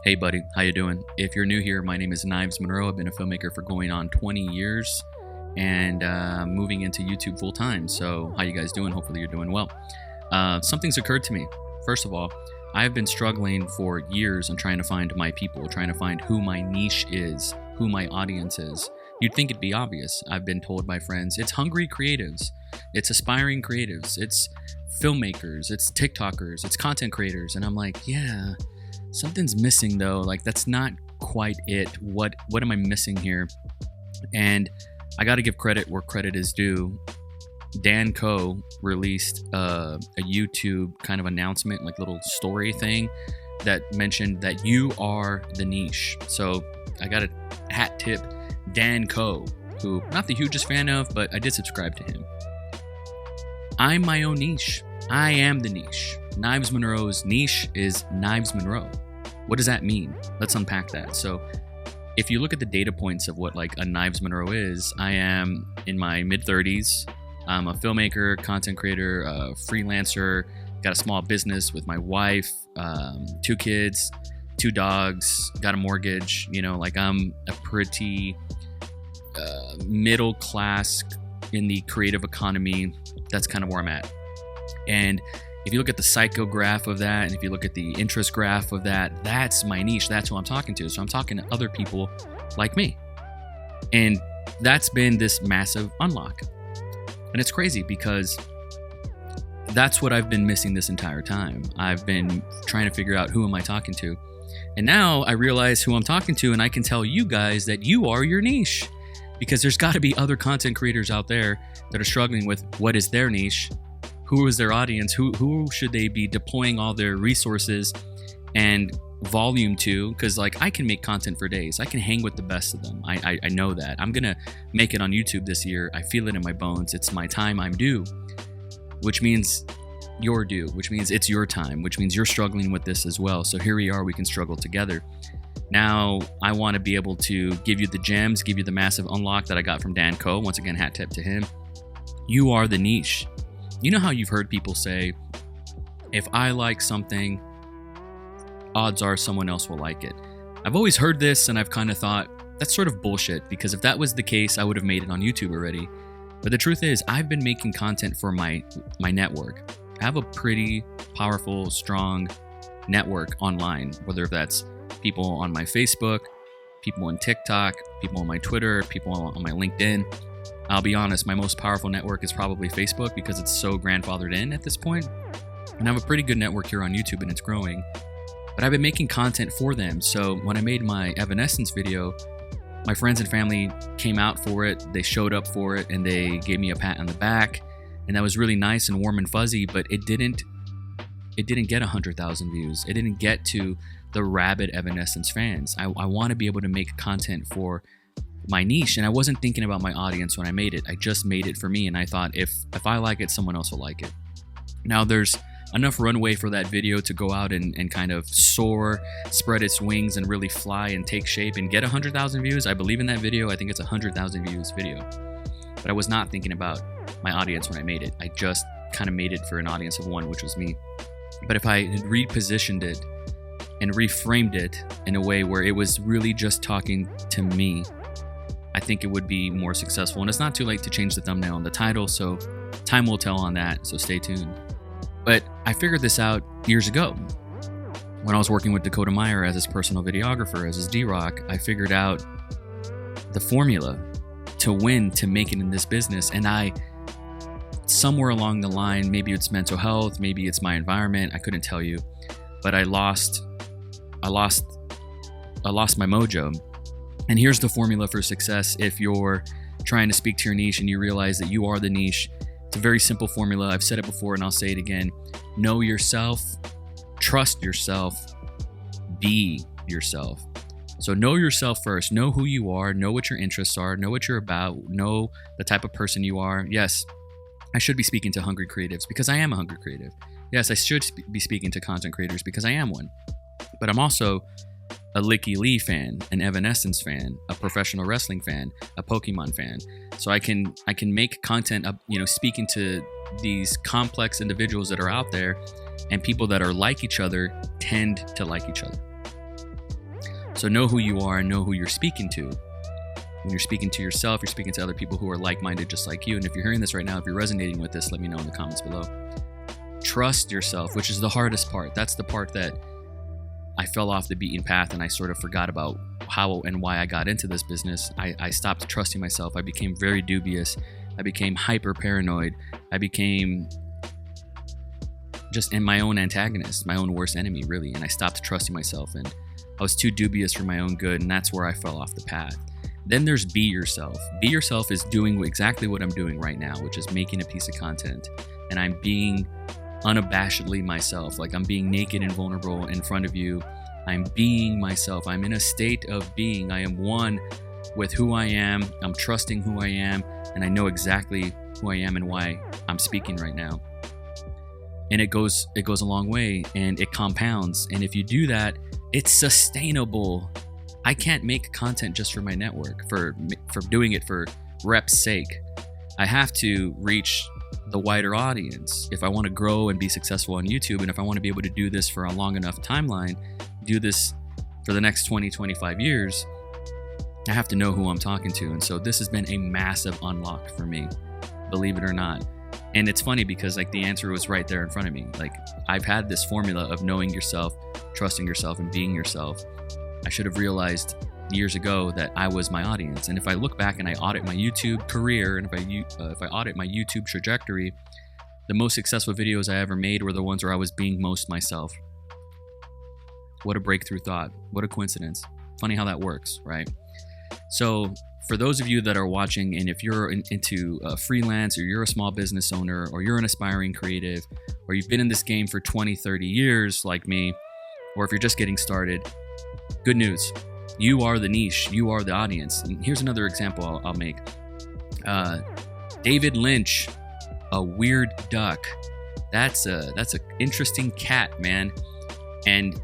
Hey buddy, how you doing? If you're new here, my name is Monroe. I've been a filmmaker for going on 20 years and moving into YouTube full time. So how you guys doing? Hopefully you're doing well. Something's occurred to me. First of all, I've been struggling for years and trying to find my people, trying to find who my niche is, who my audience is. You'd think it'd be obvious. I've been told by friends, it's hungry creatives, it's aspiring creatives, it's filmmakers, it's TikTokers, it's content creators. And I'm like, yeah, something's missing though. Like that's not quite it. What am I missing here? And I got to give credit where credit is due. Dan Coe released a YouTube kind of announcement, like little story thing that mentioned that you are the niche. So I got a hat tip Dan Coe, who I'm not the hugest fan of, but I did subscribe to him. I'm my own niche. I am the niche. Knives Monroe's niche is Knives Monroe. What does that mean? Let's unpack that. So if you look at the data points of what like a Knives Monroe is, I am in my mid-30s. I'm a filmmaker, content creator, freelancer, got a small business with my wife, 2 kids, 2 dogs, got a mortgage. You know, like I'm a pretty middle class in the creative economy. That's kind of where I'm at. And if you look at the psycho graph of that, and if you look at the interest graph of that, that's my niche. That's who I'm talking to. So I'm talking to other people like me. And that's been this massive unlock. And it's crazy because that's what I've been missing this entire time. I've been trying to figure out who am I talking to. And now I realize who I'm talking to, and I can tell you guys that you are your niche. Because there's got to be other content creators out there that are struggling with what is their niche, who is their audience, who should they be deploying all their resources and volume to. Because like I can make content for days. I can hang with the best of them. I know that. I'm going to make it on YouTube this year. I feel it in my bones. It's my time. I'm due, which means you're due, which means it's your time, which means you're struggling with this as well. So here we are. We can struggle together. Now, I want to be able to give you the gems, give you the massive unlock that I got from Dan Coe. Once again, hat tip to him. You are the niche. You know how you've heard people say, if I like something, odds are someone else will like it. I've always heard this and I've kind of thought, that's sort of bullshit, because if that was the case, I would have made it on YouTube already. But the truth is, I've been making content for my network. I have a pretty powerful, strong network online, whether that's people on my Facebook, people on TikTok, people on my Twitter, people on my LinkedIn. I'll be honest, my most powerful network is probably Facebook because it's so grandfathered in at this point. And I have a pretty good network here on YouTube and it's growing. But I've been making content for them. So when I made my Evanescence video, my friends and family came out for it. They showed up for it and they gave me a pat on the back. And that was really nice and warm and fuzzy, but it didn't get 100,000 views. It didn't get to the rabid Evanescence fans. I want to be able to make content for my niche, and I wasn't thinking about my audience when I made it. I just made it for me, and I thought if I like it, someone else will like it. Now there's enough runway for that video to go out and kind of soar, spread its wings, and really fly and take shape and get 100,000 views. I believe in that video. I think it's a 100,000 views video. But I was not thinking about my audience when I made it. I just kind of made it for an audience of one, which was me. But if I had repositioned it and reframed it in a way where it was really just talking to me, I think it would be more successful. And it's not too late to change the thumbnail and the title, so time will tell on that, so stay tuned. But I figured this out years ago. When I was working with Dakota Meyer as his personal videographer, as his D-Rock, I figured out the formula to win, to make it in this business. And somewhere along the line, maybe it's mental health, maybe it's my environment, I couldn't tell you, but I lost my mojo. And here's the formula for success if you're trying to speak to your niche and you realize that you are the niche. It's a very simple formula. I've said it before and I'll say it again. Know yourself, trust yourself, be yourself. So know yourself first. Know who you are, know what your interests are, know what you're about, know the type of person you are. Yes, I should be speaking to hungry creatives because I am a hungry creative. Yes, I should be speaking to content creators because I am one. But I'm also a Licky Lee fan, an Evanescence fan, a professional wrestling fan, a Pokemon fan. So I can make content, speaking to these complex individuals that are out there, and people that are like each other tend to like each other. So know who you are and know who you're speaking to. When you're speaking to yourself, you're speaking to other people who are like-minded just like you. And if you're hearing this right now, if you're resonating with this, let me know in the comments below. Trust yourself, which is the hardest part. That's the part that I fell off the beaten path and I sort of forgot about how and why I got into this business. I stopped trusting myself. I became very dubious. I became hyper paranoid. I became just in my own antagonist, my own worst enemy, really. And I stopped trusting myself, and I was too dubious for my own good, and that's where I fell off the path. Then there's be yourself. Be yourself is doing exactly what I'm doing right now, which is making a piece of content. And I'm being unabashedly myself. Like, I'm being naked and vulnerable in front of you. I'm being myself. I'm in a state of being. I am one with who I am. I'm trusting who I am, and I know exactly who I am and why I'm speaking right now. And it goes a long way, and it compounds. And if you do that, it's sustainable. I can't make content just for my network, for doing it for rep's sake. I have to reach the wider audience if I want to grow and be successful on YouTube, and if I want to be able to do this for a long enough timeline, do this for the next 20, 25 years, I have to know who I'm talking to. And so this has been a massive unlock for me, believe it or not. And it's funny because like the answer was right there in front of me. Like, I've had this formula of knowing yourself, trusting yourself, and being yourself. I should have realized years ago that I was my audience. And if I look back and I audit my YouTube career, and if I audit my YouTube trajectory, the most successful videos I ever made were the ones where I was being most myself. What a breakthrough thought. What a coincidence. Funny how that works, right? So for those of you that are watching, and if you're into freelance, or you're a small business owner, or you're an aspiring creative, or you've been in this game for 20, 30 years like me, or if you're just getting started, good news. You are the niche. You are the audience. And here's another example I'll make. David Lynch, a weird duck. That's a interesting cat, man. And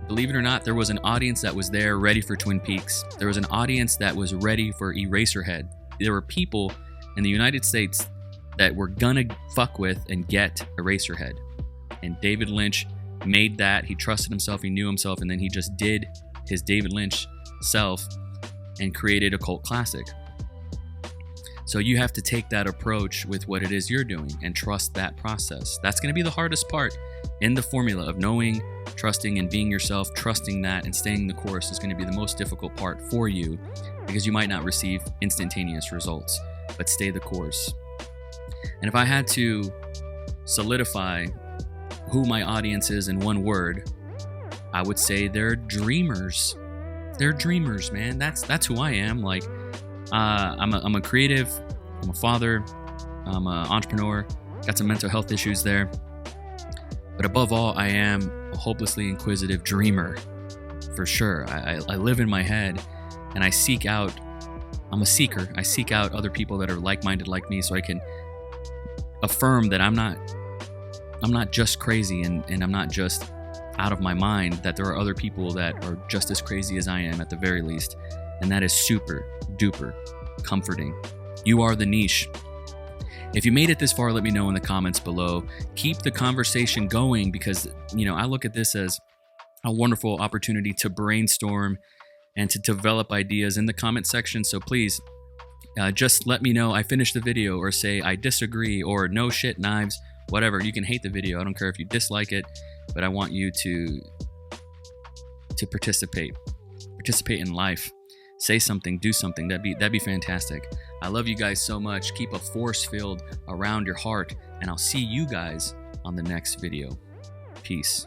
believe it or not, there was an audience that was there ready for Twin Peaks. There was an audience that was ready for Eraserhead. There were people in the United States that were gonna fuck with and get Eraserhead. And David Lynch made that. He trusted himself, he knew himself, and then he just did his David Lynch self and created a cult classic. So you have to take that approach with what it is you're doing and trust that process. That's going to be the hardest part in the formula of knowing, trusting, and being yourself. Trusting that and staying the course is going to be the most difficult part for you, because you might not receive instantaneous results, but stay the course. And if I had to solidify who my audience is in one word, I would say they're dreamers. They're dreamers, man. That's who I am. Like, I'm a creative, I'm a father, I'm an entrepreneur, got some mental health issues there. But above all, I am a hopelessly inquisitive dreamer, for sure. I live in my head, and I seek out, I'm a seeker. I seek out other people that are like-minded like me, so I can affirm that I'm not just crazy, and I'm not just out of my mind, that there are other people that are just as crazy as I am at the very least. And that is super duper comforting. You are the niche. If you made it this far, let me know in the comments below. Keep the conversation going, because, I look at this as a wonderful opportunity to brainstorm and to develop ideas in the comment section. So please, just let me know I finished the video, or say I disagree, or no shit, Knives, whatever. You can hate the video. I don't care if you dislike it, but I want you to participate in life. Say something, do something. That'd be fantastic. I love you guys so much. Keep a force field around your heart, and I'll see you guys on the next video. Peace.